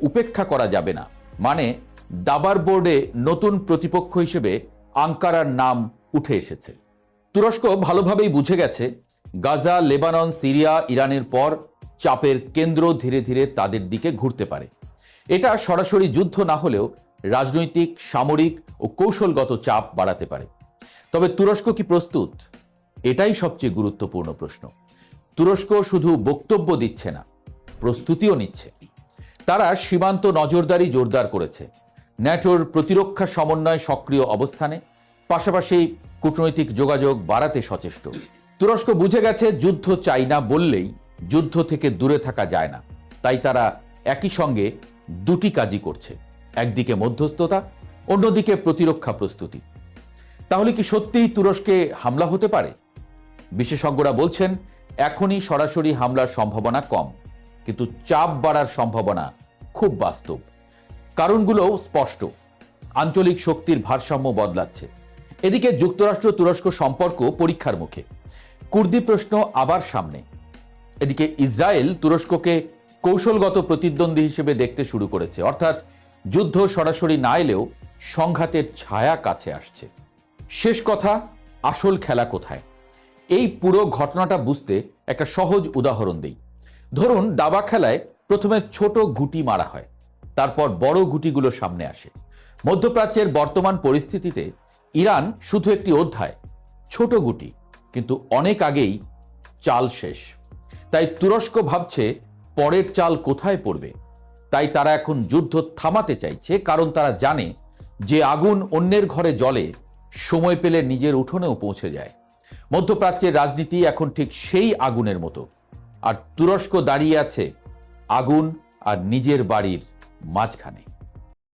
উপেক্ষা করা যাবে না। মানে দাবার বোর্ডে নতুন প্রতিপক্ষ হিসেবে আঙ্কারার নাম উঠে এসেছে। তুরস্ক ভালোভাবেই বুঝে গেছে গাজা, লেবানন, সিরিয়া, ইরানের পর চাপের কেন্দ্র ধীরে ধীরে তাদের দিকে ঘুরতে পারে। এটা সরাসরি যুদ্ধ না হলেও রাজনৈতিক, সামরিক ও কৌশলগত চাপ বাড়াতে পারে। তবে তুরস্ক কি প্রস্তুত? এটাই সবচেয়ে গুরুত্বপূর্ণ প্রশ্ন। তুরস্ক শুধু বক্তব্য দিচ্ছে না, প্রস্তুতিও নিচ্ছে। তারা সীমান্ত নজরদারি জোরদার করেছে, ন্যাটোর প্রতিরক্ষা সমন্বয় সক্রিয় অবস্থানে, পাশাপাশি কূটনৈতিক যোগাযোগ বাড়াতে সচেষ্ট। তুরস্ক বুঝে গেছে যুদ্ধ চাই না বললেই যুদ্ধ থেকে দূরে থাকা যায় না। তাই তারা একই সঙ্গে দুটি কাজই করছে, একদিকে মধ্যস্থতা, অন্যদিকে প্রতিরক্ষা প্রস্তুতি। তাহলে কি সত্যিই তুরস্কে হামলা হতে পারে? বিশেষজ্ঞরা বলছেন এখনই সরাসরি হামলার সম্ভাবনা কম, কিন্তু চাপ বাড়ার সম্ভাবনা খুব বাস্তব। কারণগুলোও স্পষ্ট। আঞ্চলিক শক্তির ভারসাম্য বদলাচ্ছে। এদিকে যুক্তরাষ্ট্র তুরস্ক সম্পর্ক পরীক্ষার মুখে, কুর্দি প্রশ্ন আবার সামনে। এদিকে ইসরায়েল তুরস্ককে কৌশলগত প্রতিদ্বন্দ্বী হিসেবে দেখতে শুরু করেছে, অর্থাৎ যুদ্ধ সরাসরি না এলেও সংঘাতের ছায়া কাছে আসছে। শেষ কথা, আসল খেলা কোথায়? এই পুরো ঘটনাটা বুঝতে একটা সহজ উদাহরণ দিই। ধরুন দাবা খেলায় প্রথমে ছোট গুটি মারা হয়, তারপর বড় গুটিগুলো সামনে আসে। মধ্যপ্রাচ্যের বর্তমান পরিস্থিতিতে ইরান শুধু একটি অধ্যায়, ছোট গুটি, কিন্তু অনেক আগেই চাল শেষ। তাই তুরস্ক ভাবছে পরের চাল কোথায় পড়বে। তাই তারা এখন যুদ্ধ থামাতে চাইছে, কারণ তারা জানে যে আগুন অন্যের ঘরে জ্বলে সময় পেলে নিজের উঠোনেও পৌঁছে যায়। মধ্যপ্রাচ্যের রাজনীতি এখন ঠিক সেই আগুনের মতো, আর তুরস্ক দাঁড়িয়ে আছে আগুন আর নিজের বাড়ির মাঝখানে।